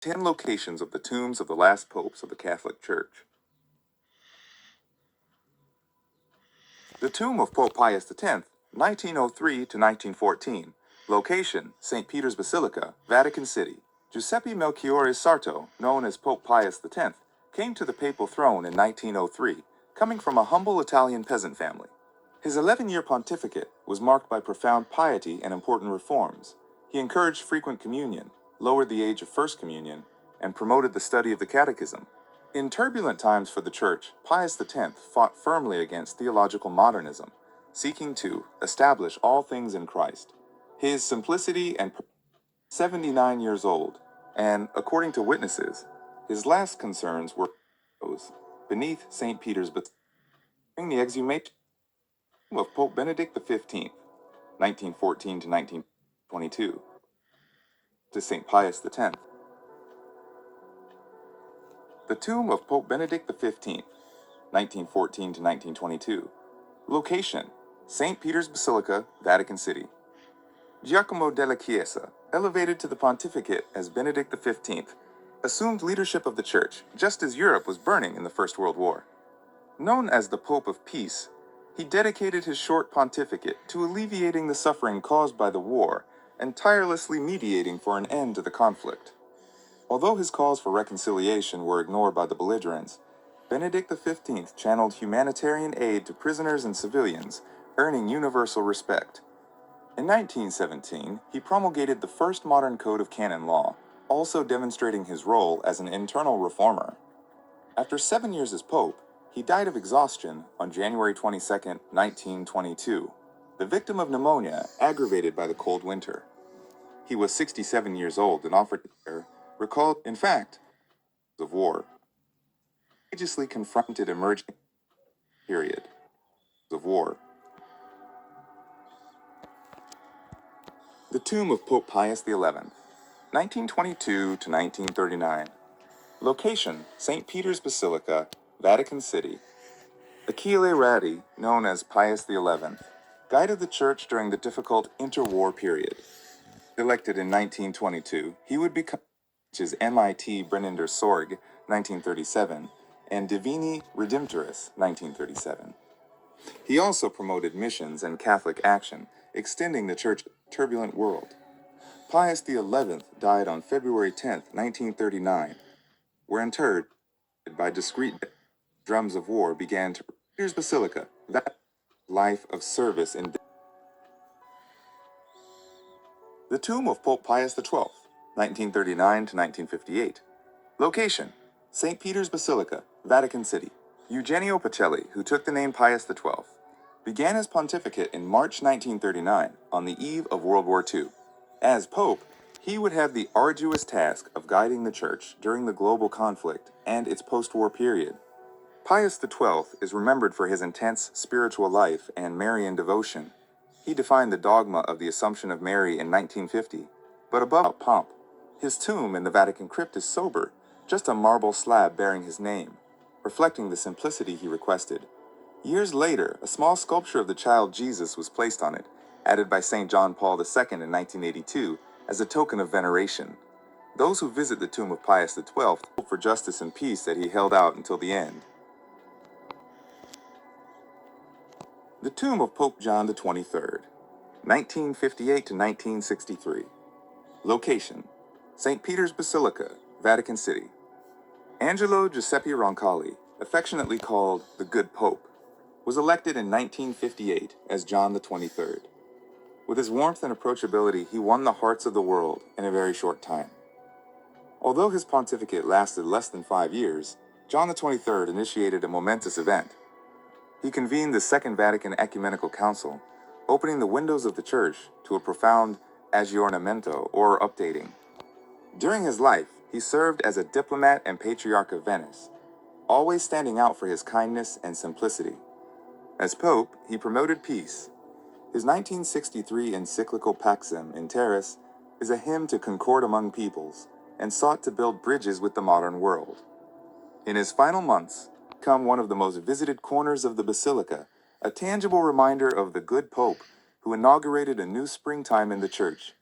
10 locations of the tombs of the last popes of the Catholic Church. The tomb of Pope Pius X, 1903 to 1914. Location, St. Peter's Basilica, Vatican City. Giuseppe Melchiorre Sarto, known as Pope Pius X, came to the papal throne in 1903, coming from a humble Italian peasant family. His 11-year pontificate was marked by profound piety and important reforms. He encouraged frequent communion, lowered the age of First Communion, and promoted the study of the Catechism. In turbulent times for the Church, Pius X fought firmly against theological modernism, seeking to establish all things in Christ. His simplicity and 79 years old, and, according to witnesses, his last concerns were beneath St. Peter's Basilica. During the exhumation of Pope Benedict XV, 1914 to 1922, to St. Pius X. The tomb of Pope Benedict XV, 1914 to 1922. Location, St. Peter's Basilica, Vatican City. Giacomo della Chiesa, elevated to the pontificate as Benedict XV, assumed leadership of the Church just as Europe was burning in the First World War. Known as the Pope of Peace, he dedicated his short pontificate to alleviating the suffering caused by the war and tirelessly mediating for an end to the conflict. Although his calls for reconciliation were ignored by the belligerents, Benedict XV channeled humanitarian aid to prisoners and civilians, earning universal respect. In 1917, he promulgated the first modern code of canon law, also demonstrating his role as an internal reformer. After 7 years as pope, he died of exhaustion on January 22, 1922, the victim of pneumonia aggravated by the cold winter. He was 67 years old and offered to recalled, in fact, of war. Courageously confronted emerging period of war. The tomb of Pope Pius XI, 1922 to 1939. Location, St. Peter's Basilica, Vatican City. Achille Ratti, known as Pius XI, guided the church during the difficult interwar period. Elected in 1922, he would become his MIT Brennender Sorg, 1937, and Divini Redemptoris, 1937. He also promoted missions and Catholic action, extending the church's turbulent world. Pius XI died on February 10, 1939, were interred by discreet drums of war began to Peter's Basilica, that life of service in the tomb of Pope Pius XII, 1939 to 1958. Location, St. Peter's Basilica, Vatican City. Eugenio Pacelli, who took the name Pius XII, began his pontificate in March 1939 on the eve of World War II. As Pope, he would have the arduous task of guiding the Church during the global conflict and its post-war period. Pius XII is remembered for his intense spiritual life and Marian devotion. He defined the dogma of the Assumption of Mary in 1950, but above pomp. His tomb in the Vatican crypt is sober, just a marble slab bearing his name, reflecting the simplicity he requested. Years later, a small sculpture of the child Jesus was placed on it, added by St. John Paul II in 1982 as a token of veneration. Those who visit the tomb of Pius XII hope for justice and peace that he held out until the end. The tomb of Pope John XXIII, 1958 to 1963. Location, St. Peter's Basilica, Vatican City. Angelo Giuseppe Roncalli, affectionately called the Good Pope, was elected in 1958 as John XXIII. With his warmth and approachability, he won the hearts of the world in a very short time. Although his pontificate lasted less than 5 years, John XXIII initiated a momentous event. He convened the Second Vatican Ecumenical Council, opening the windows of the Church to a profound aggiornamento, or updating. During his life, he served as a diplomat and Patriarch of Venice, always standing out for his kindness and simplicity. As Pope, he promoted peace. His 1963 encyclical Paxem in Terris is a hymn to concord among peoples and sought to build bridges with the modern world. In his final months, come one of the most visited corners of the Basilica, a tangible reminder of the good Pope who inaugurated a new springtime in the Church.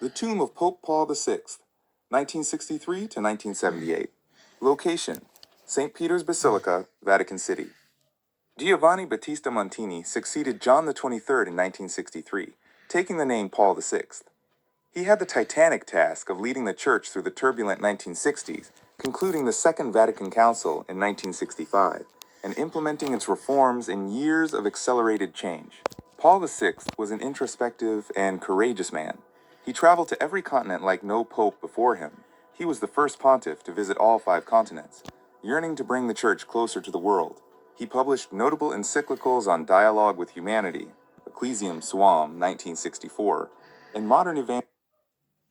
The tomb of Pope Paul VI, 1963 to 1978. Location: St. Peter's Basilica, Vatican City. Giovanni Battista Montini succeeded John the 23rd in 1963, taking the name Paul VI. He had the titanic task of leading the Church through the turbulent 1960s, concluding the Second Vatican Council in 1965, and implementing its reforms in years of accelerated change. Paul VI was an introspective and courageous man. He traveled to every continent like no pope before him. He was the first pontiff to visit all 5 continents, yearning to bring the Church closer to the world. He published notable encyclicals on dialogue with humanity, Ecclesiam Suam, 1964, and Modern Evangelism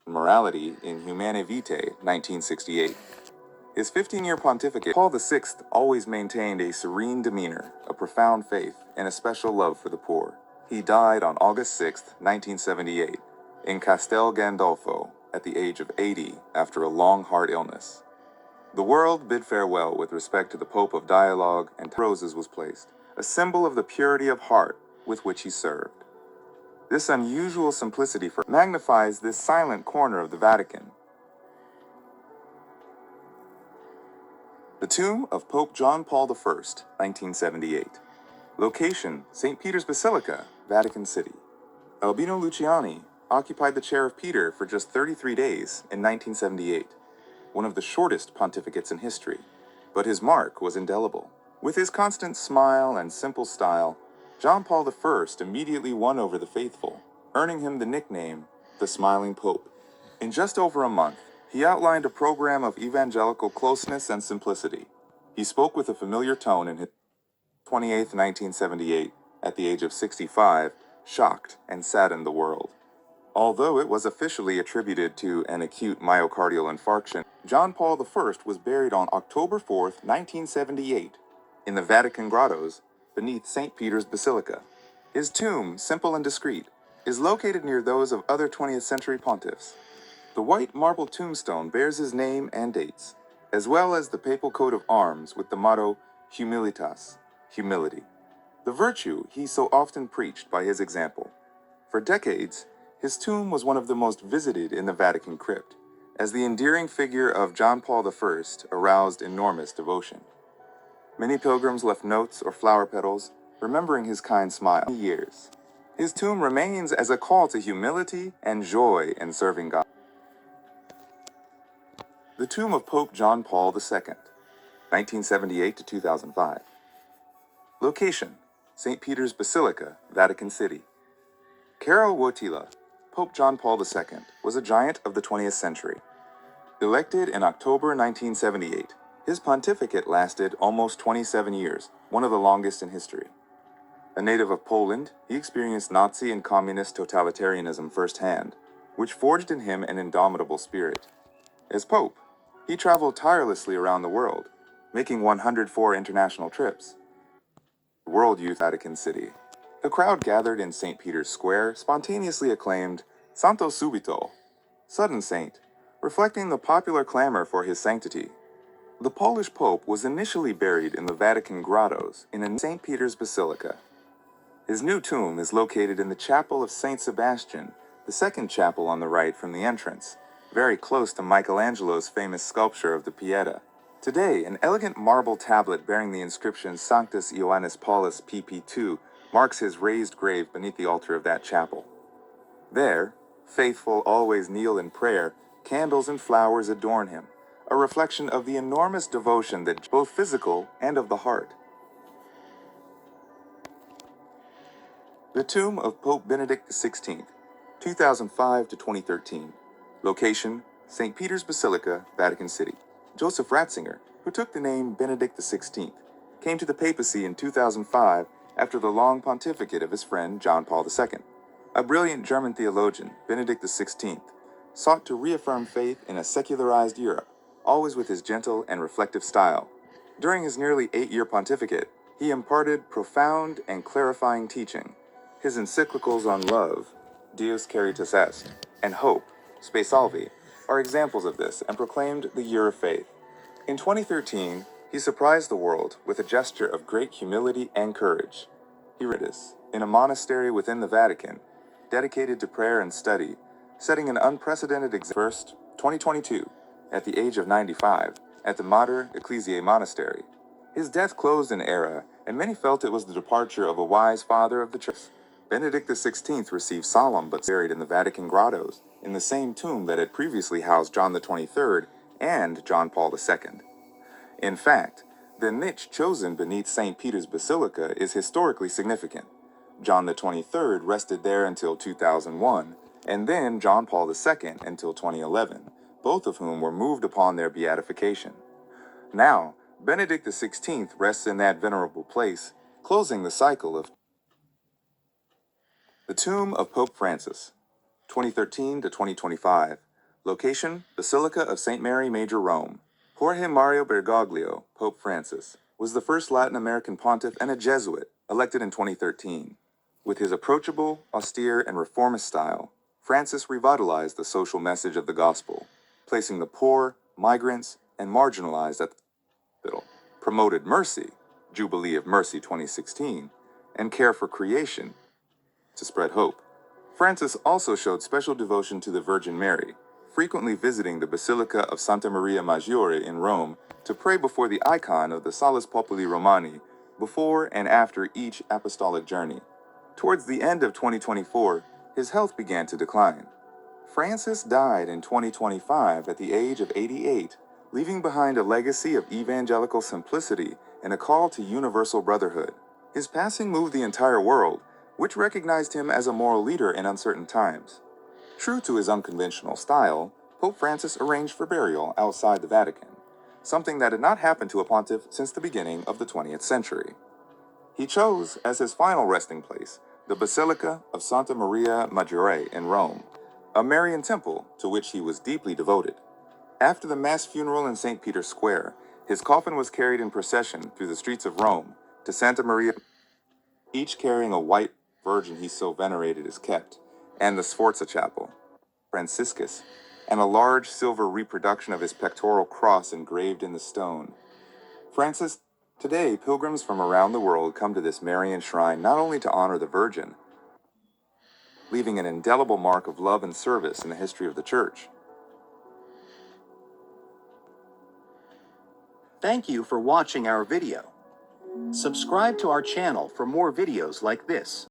and Morality in Humanae Vitae, 1968. His 15-year pontificate, Paul VI always maintained a serene demeanor, a profound faith, and a special love for the poor. He died on August 6, 1978, in Castel Gandolfo, at the age of 80 after a long heart illness. The world bid farewell with respect to the Pope of Dialogue, and roses was placed, a symbol of the purity of heart with which he served. This unusual simplicity magnifies this silent corner of the Vatican. The tomb of Pope John Paul I, 1978. Location: St. Peter's Basilica, Vatican City. Albino Luciani occupied the chair of Peter for just 33 days in 1978, one of the shortest pontificates in history, but his mark was indelible. With his constant smile and simple style, John Paul I immediately won over the faithful, earning him the nickname, the Smiling Pope. In just over a month, he outlined a program of evangelical closeness and simplicity. He spoke with a familiar tone in his 28th, 1978, at the age of 65, shocked and saddened the world. Although it was officially attributed to an acute myocardial infarction, John Paul I was buried on October 4, 1978, in the Vatican grottos beneath St. Peter's Basilica. His tomb, simple and discreet, is located near those of other 20th century pontiffs. The white marble tombstone bears his name and dates, as well as the papal coat of arms with the motto Humilitas, humility, the virtue he so often preached by his example. For decades, his tomb was one of the most visited in the Vatican crypt, as the endearing figure of John Paul I aroused enormous devotion. Many pilgrims left notes or flower petals, remembering his kind smile. Years. His tomb remains as a call to humility and joy in serving God. The tomb of Pope John Paul II, 1978 to 2005. Location: St. Peter's Basilica, Vatican City. Karol Wojtyla, Pope John Paul II, was a giant of the 20th century. Elected in October 1978, his pontificate lasted almost 27 years, one of the longest in history. A native of Poland, he experienced Nazi and communist totalitarianism firsthand, which forged in him an indomitable spirit. As Pope, he traveled tirelessly around the world, making 104 international trips. World Youth, Vatican City. The crowd gathered in St. Peter's Square spontaneously acclaimed Santo Subito, Sudden Saint, reflecting the popular clamor for his sanctity. The Polish Pope was initially buried in the Vatican grottos in a St. Peter's Basilica. His new tomb is located in the Chapel of St. Sebastian, the second chapel on the right from the entrance, very close to Michelangelo's famous sculpture of the Pieta. Today, an elegant marble tablet bearing the inscription Sanctus Ioannis Paulus pp2 marks his raised grave beneath the altar of that chapel. There, faithful always kneel in prayer, candles and flowers adorn him, a reflection of the enormous devotion that both physical and of the heart. The tomb of Pope Benedict XVI, 2005 to 2013. Location: St. Peter's Basilica, Vatican City. Joseph Ratzinger, who took the name Benedict XVI, came to the papacy in 2005 after the long pontificate of his friend John Paul II. A brilliant German theologian, Benedict XVI, sought to reaffirm faith in a secularized Europe, always with his gentle and reflective style. During his nearly 8-year pontificate, he imparted profound and clarifying teaching. His encyclicals on love, Deus Caritas Est, and hope, Spe Salvi, are examples of this and proclaimed the Year of Faith. In 2013, he surprised the world with a gesture of great humility and courage. He read this in a monastery within the Vatican, dedicated to prayer and study, setting an unprecedented 1st, 2022, at the age of 95, at the Mater Ecclesiae Monastery. His death closed an era, and many felt it was the departure of a wise father of the Church. Benedict XVI received solemn but buried in the Vatican grottos, in the same tomb that had previously housed John XXIII and John Paul II. In fact, the niche chosen beneath St. Peter's Basilica is historically significant. John XXIII rested there until 2001, and then John Paul II until 2011, both of whom were moved upon their beatification. Now, Benedict XVI rests in that venerable place, closing the cycle of the tomb of Pope Francis, 2013 to 2025. Location, Basilica of St. Mary Major, Rome. Jorge Mario Bergoglio, Pope Francis, was the first Latin American pontiff and a Jesuit, elected in 2013. With his approachable, austere, and reformist style, Francis revitalized the social message of the gospel, placing the poor, migrants, and marginalized at the middle, promoted mercy, Jubilee of Mercy 2016, and care for creation to spread hope. Francis also showed special devotion to the Virgin Mary, frequently visiting the Basilica of Santa Maria Maggiore in Rome to pray before the icon of the Salus Populi Romani before and after each apostolic journey. Towards the end of 2024, his health began to decline. Francis died in 2025 at the age of 88, leaving behind a legacy of evangelical simplicity and a call to universal brotherhood. His passing moved the entire world, which recognized him as a moral leader in uncertain times. True to his unconventional style, Pope Francis arranged for burial outside the Vatican, something that had not happened to a pontiff since the beginning of the 20th century. He chose, as his final resting place, the Basilica of Santa Maria Maggiore in Rome, a Marian temple to which he was deeply devoted. After the mass funeral in St. Peter's Square, his coffin was carried in procession through the streets of Rome to Santa Maria, each carrying a white virgin he so venerated is kept, and the Sforza Chapel, Franciscus, and a large silver reproduction of his pectoral cross engraved in the stone. Francis, today pilgrims from around the world come to this Marian shrine not only to honor the Virgin, leaving an indelible mark of love and service in the history of the Church. Thank you for watching our video. Subscribe to our channel for more videos like this.